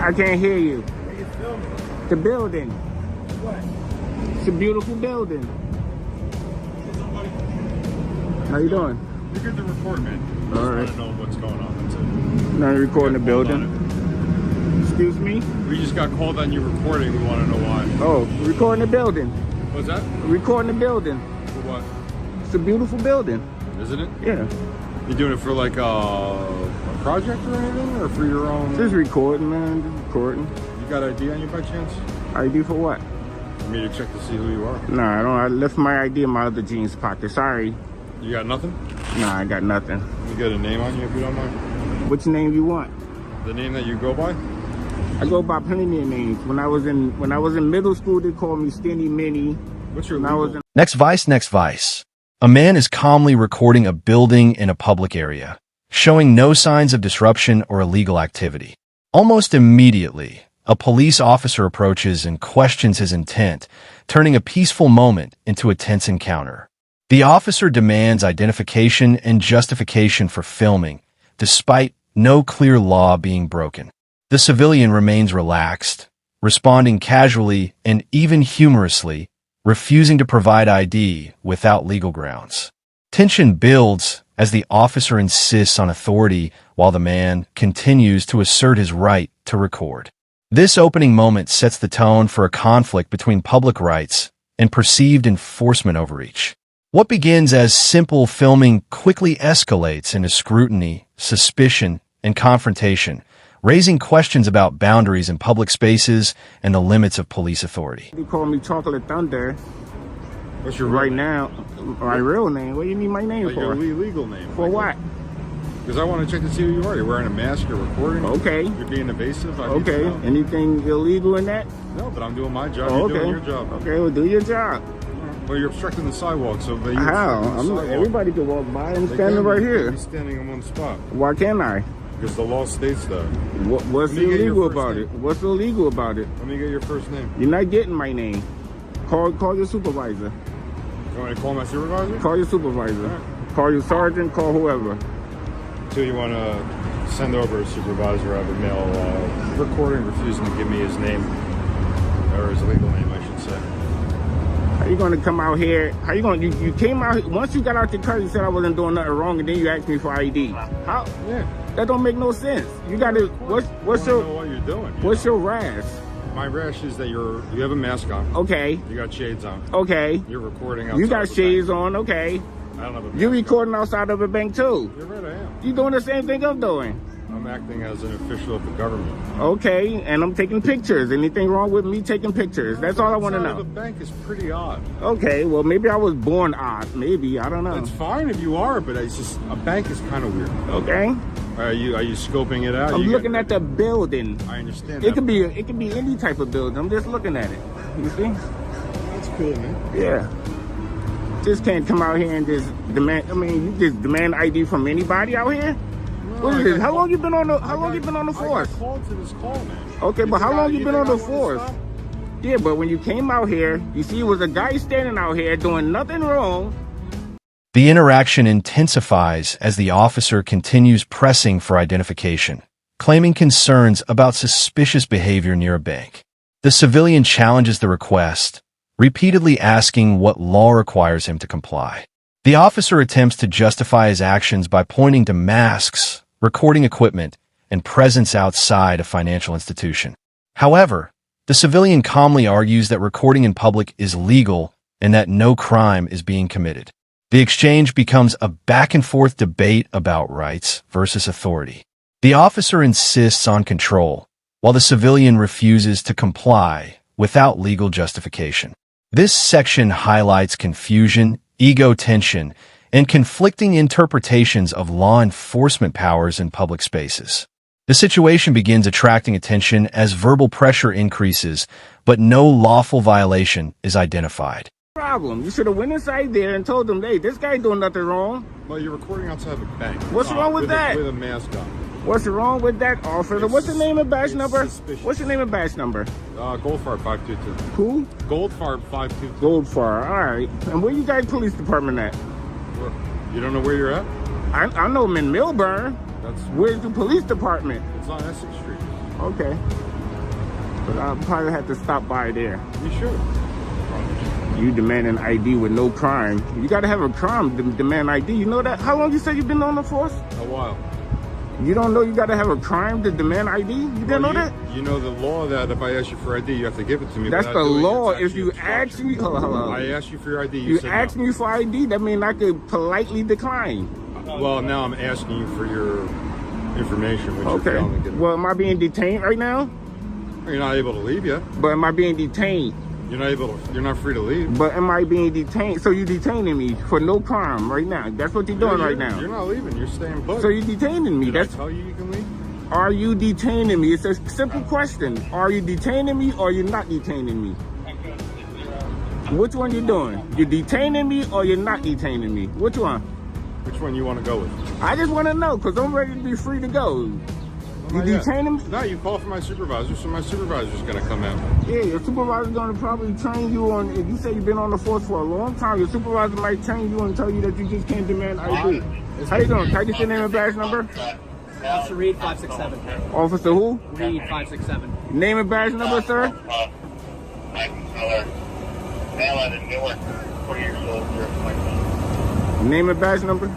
I can't hear you. What are you filming? The building. What? It's a beautiful building. How you doing? You're good to record, man. I just want to know what's going on. That's it. Now you're recording the building. Excuse me? We just got called on you recording. We want to know why. Oh, recording the building. What's that? Recording the building. For what? It's a beautiful building. Isn't it? Yeah. You doing it for like a project or anything, or for your own? Just recording, man. Just recording. You got ID on you by chance? ID for what? For me to check to see who you are. Nah, I don't. I left my ID in my other jeans pocket. Sorry. You got nothing? Nah, I got nothing. You got a name on you if you don't mind? Which name you want? The name that you go by? I go by plenty of names. When I was in middle school, they called me Skinny Minnie. What's your legal? Next vice. A man is calmly recording a building in a public area, showing no signs of disruption or illegal activity. Almost immediately, a police officer approaches and questions his intent, turning a peaceful moment into a tense encounter. The officer demands identification and justification for filming, despite no clear law being broken. The civilian remains relaxed, responding casually and even humorously, refusing to provide ID without legal grounds. Tension builds as the officer insists on authority while the man continues to assert his right to record. This opening moment sets the tone for a conflict between public rights and perceived enforcement overreach. What begins as simple filming quickly escalates into scrutiny, suspicion, and confrontation, raising questions about boundaries in public spaces and the limits of police authority. They call me Chocolate Thunder. What's your right real now? My real name? What do you need my name like for? your legal name. For what? Because I want to check to see who you are. You're wearing a mask, you're recording. Okay. You're being evasive. Okay. Anything illegal in that? No, but I'm doing my job. Oh, You're doing your job. Okay, well, do your job. Well, you're obstructing the sidewalk, so they How? Everybody can walk by. I'm standing right here. You're standing in one spot. Why can't I? Because the law states that. What's illegal about it? What's illegal about it? Let me get your first name. You're not getting my name. Call your supervisor. You want me to call my supervisor? Call your supervisor. Right. Call your sergeant. Call whoever. So you want to send over a supervisor? I have a male recording refusing to give me his name, or his legal name, I should say. How you gonna come out here? How you gonna? You came out once you got out the car. You said I wasn't doing nothing wrong, and then you asked me for ID. How? Yeah. That don't make no sense. You gotta. What's your? Know what you're doing? What's your rash? My rash is that you have a mask on. Okay. You got shades on. Okay. You're recording outside. You got shades on. Okay. I don't have a mask. You're recording outside of a bank too. You're right, I am. You doing the same thing I'm doing. I'm acting as an official of the government. Okay, and I'm taking pictures. Anything wrong with me taking pictures? That's all I want to know. The bank is pretty odd. Okay, well maybe I was born odd. Maybe, I don't know. It's fine if you are, but it's just a bank is kind of weird. Okay. Are you scoping it out? I'm looking at the building. I understand. It could be any type of building. I'm just looking at it. You see? That's cool, man. Yeah. Just can't come out here and just demand. I mean, you just demand ID from anybody out here. What is this? How long you been on the force? I got called to this call, man. Okay, but how long you been on the force? Yeah, but when you came out here, you see it was a guy standing out here doing nothing wrong. The interaction intensifies as the officer continues pressing for identification, claiming concerns about suspicious behavior near a bank. The civilian challenges the request, repeatedly asking what law requires him to comply. The officer attempts to justify his actions by pointing to masks, recording equipment, and presence outside a financial institution. However, the civilian calmly argues that recording in public is legal and that no crime is being committed. The exchange becomes a back-and-forth debate about rights versus authority. The officer insists on control, while the civilian refuses to comply without legal justification. This section highlights confusion, ego tension, and conflicting interpretations of law enforcement powers in public spaces. The situation begins attracting attention as verbal pressure increases, but no lawful violation is identified. Problem. You should have went inside there and told them, hey, this guy doing nothing wrong. Well, you're recording outside of a bank. What's wrong with that? With a mask on. What's wrong with that, officer? What's the name and badge number? Suspicious. What's your name and badge number? Goldfarb 522. Who? Goldfarb 522. Goldfarb. All right. And where you guys police department at? You don't know where you're at? I know I'm in Milburn. Where's the police department? It's on Essex Street. Okay. But I'll probably have to stop by there. You should. You demand an ID with no crime. You gotta have a crime to demand ID. You know that? How long you say you've been on the force? A while. You don't know you gotta have a crime to demand ID? You didn't know that? You know the law that if I ask you for ID, you have to give it to me. That's the law. If you ask me, hold on. I asked you for your ID. You asked me for ID, that means I could politely decline. Well, now I'm asking you for your information. Which Okay. Well, am I being detained right now? You're not able to leave yet. But am I being detained? You're not able to. You're not free to leave. But am I being detained? So you're detaining me for no crime right now. That's what you're doing right now. You're not leaving. You're staying put. So you're detaining me. Did I tell you can leave? Are you detaining me? It's a simple question. Are you detaining me or you're not detaining me? Which one you doing? You're detaining me or you're not detaining me? Which one? Which one you want to go with? I just want to know because I'm ready to be free to go. You detaining me? No, you call for my supervisor, so my supervisor's going to come out. Yeah, your supervisor's going to probably train you on, if you say you've been on the force for a long time, your supervisor might train you and tell you that you just can't demand ID. How you doing? Can I get your name and badge number? Officer Reed, 567. Officer who? Reed, 567. Name and badge number, sir? Male out of Newark, 40 years old, 0.1. Name and badge number?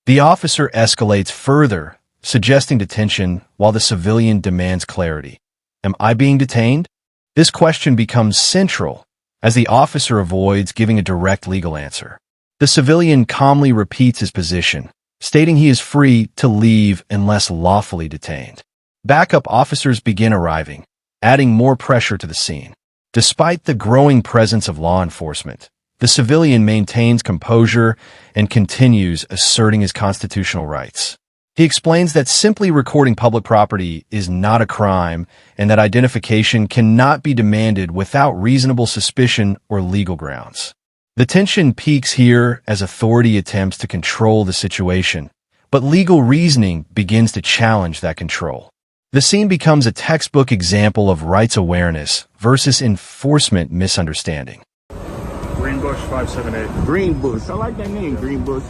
The officer escalates further, suggesting detention while the civilian demands clarity. Am I being detained? This question becomes central as the officer avoids giving a direct legal answer. The civilian calmly repeats his position, stating he is free to leave unless lawfully detained. Backup officers begin arriving, adding more pressure to the scene. Despite the growing presence of law enforcement, the civilian maintains composure and continues asserting his constitutional rights. He explains that simply recording public property is not a crime and that identification cannot be demanded without reasonable suspicion or legal grounds. The tension peaks here as authority attempts to control the situation, but legal reasoning begins to challenge that control. The scene becomes a textbook example of rights awareness versus enforcement misunderstanding. Greenbush 578. Greenbush. I like that name, Greenbush.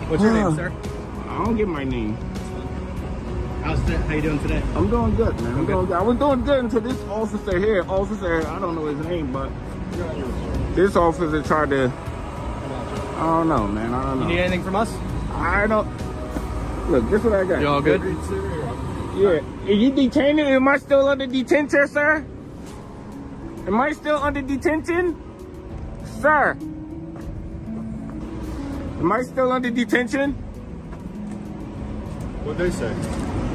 What's your name, sir? I don't get my name. How you doing today? I'm doing good, man. I'm doing good. I was doing good until this officer here, I don't know his name, but this officer tried to, I don't know, man. I don't know. You need anything from us? I don't. Look, this is what I got. You all good? Yeah. Are you detaining? Am I still under detention, sir? Am I still under detention? Sir? Am I still under detention? What'd they say?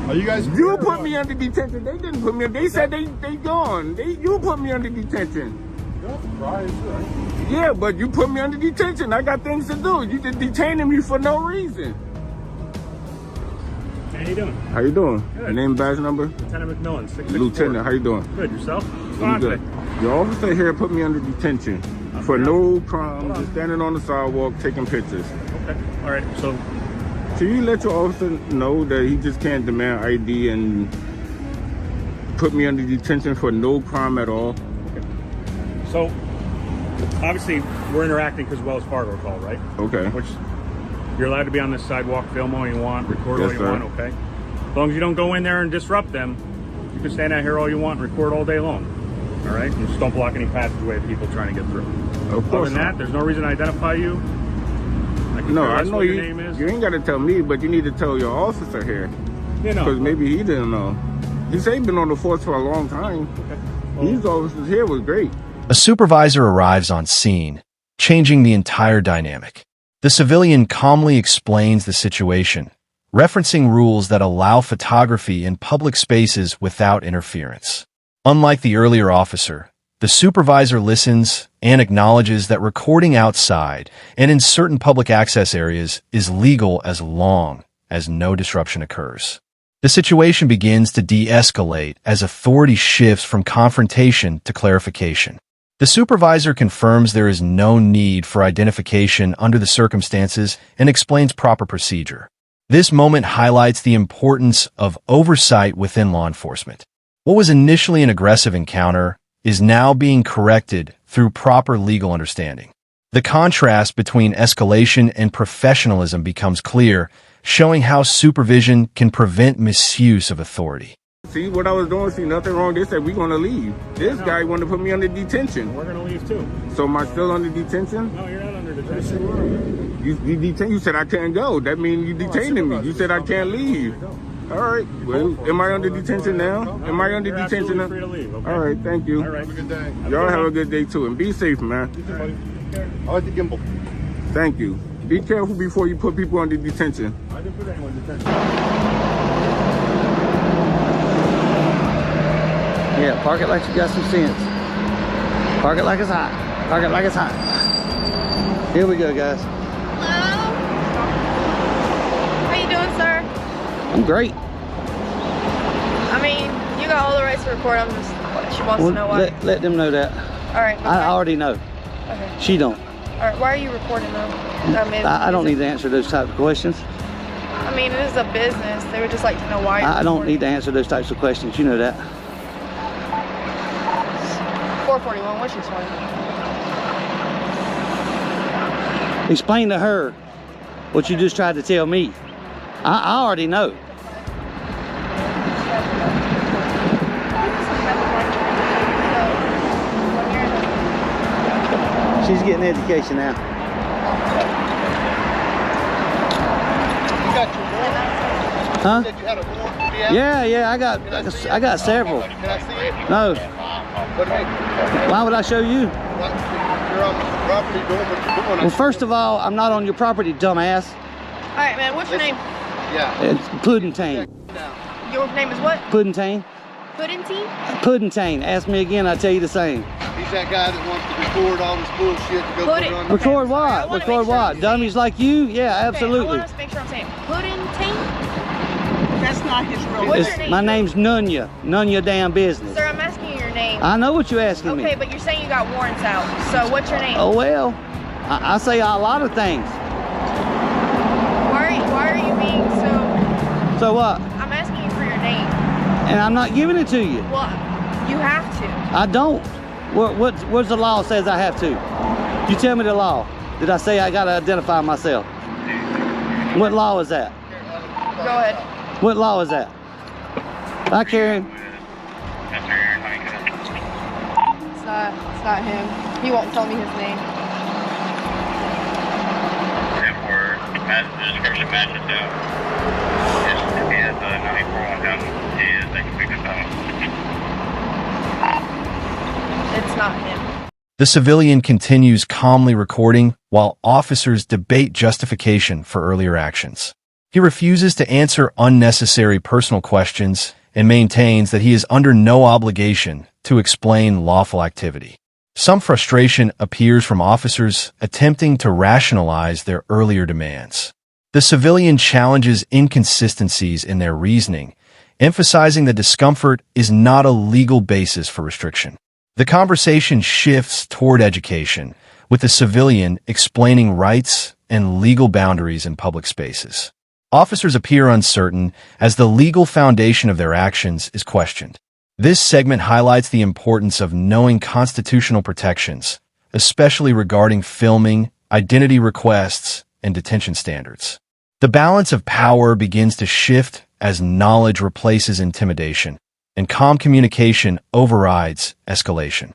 Are you guys? You put me under detention. They didn't put me. They said they gone. You put me under detention. Right. Yeah, but you put me under detention. I got things to do. You just detaining me for no reason. How you doing? How you doing? Good. Name, badge number? Lieutenant McMillan, 664. Lieutenant, how you doing? Good, yourself? What's going I'm on good. today? Your officer here put me under detention for no crime, just standing on the sidewalk taking pictures. Okay, all right, so Can you let your officer know that he just can't demand ID and put me under detention for no crime at all? So, obviously, we're interacting because Wells Fargo called, right? Okay. Which, you're allowed to be on this sidewalk, film all you want, record all Yes, you sir. want, okay? As long as you don't go in there and disrupt them, you can stand out here all you want and record all day long, all right? And just don't block any passageway of people trying to get through. Of Other course than that, not. there's no reason to identify you. I can No, tell I us know what your you. name is. You ain't got to tell me, but you need to tell your officer here You know. because maybe he didn't know. He said he's been on the force for a long time. Okay. Well, These officers here was great. A supervisor arrives on scene, changing the entire dynamic. The civilian calmly explains the situation, referencing rules that allow photography in public spaces without interference. Unlike the earlier officer, the supervisor listens and acknowledges that recording outside and in certain public access areas is legal as long as no disruption occurs. The situation begins to de-escalate as authority shifts from confrontation to clarification. The supervisor confirms there is no need for identification under the circumstances and explains proper procedure. This moment highlights the importance of oversight within law enforcement. What was initially an aggressive encounter is now being corrected through proper legal understanding. The contrast between escalation and professionalism becomes clear, showing how supervision can prevent misuse of authority. See what I was doing? See nothing wrong. They said we're gonna leave. This guy wanted to put me under detention. We're gonna leave too. So am I still under detention? No, you're not under detention. You detain. You said I can't go. That means you detaining me. You said I can't leave. All right. Well, am I under detention now? Am I under detention now? Free to leave, okay? All right. Thank you. All right. Have a good day. Y'all have a good day too, and be safe, man. I like the gimbal. Thank you. Be careful before you put people under detention. I didn't put anyone in detention. Yeah, park it like you got some sense. Park it like it's hot. Park it like it's hot. Here we go, guys. Hello? How you doing, sir? I'm great. I mean, you got all the rights to record. I'm just, she wants to know why. Let them know that. All right. I already know. Okay. She don't. All right. Why are you recording though? I don't need to answer those types of questions. I mean, it is a business. They would just like to know why. I don't need to answer those types of questions. You know that. 441. What's your story? Explain to her what you just tried to tell me. I already know. She's getting education now. You got your warrant? Huh? You said you had a warrant to be out? Yeah, I got several. Can I see it? No. What do you mean? Why would I show you? What? You're on property doing what you're doing. Well, first of all, I'm not on your property, dumbass. All right, man. What's your name? Yeah. It's Puddingtane. Your name is what? Puddingtane. Puddingtine? Puddingtane. Ask me again, I'll tell you the same. He's that guy that wants to record all this bullshit to go Put put it- it on. Okay, Record I'm sorry, I what? wanna Record make sure what? I'm Dummies like you? Yeah, absolutely. Okay, I want to make sure I'm saying Puddingine? That's not his real What's name. your name? My name's Nunya. None your damn business. Sir, I'm asking you your name. I know what you're asking Okay, me. but you're saying you got warrants out. So what's your name? Oh well, I say a lot of things. Why are you being so... So what? I'm asking you for your name. And I'm not giving it to you. Well, you have to. I don't. What's the law says I have to? You tell me the law. Did I say I gotta identify myself? What law is that? Go ahead. What law is that? I carry him. It's not him. He won't tell me his name. If we're the description matches down. Yes, he has a 94 down. He is a convicted felon. It's not him. The civilian continues calmly recording while officers debate justification for earlier actions. He refuses to answer unnecessary personal questions and maintains that he is under no obligation to explain lawful activity. Some frustration appears from officers attempting to rationalize their earlier demands. The civilian challenges inconsistencies in their reasoning, emphasizing that discomfort is not a legal basis for restriction. The conversation shifts toward education, with the civilian explaining rights and legal boundaries in public spaces. Officers appear uncertain as the legal foundation of their actions is questioned. This segment highlights the importance of knowing constitutional protections, especially regarding filming, identity requests, and detention standards. The balance of power begins to shift as knowledge replaces intimidation, and calm communication overrides escalation.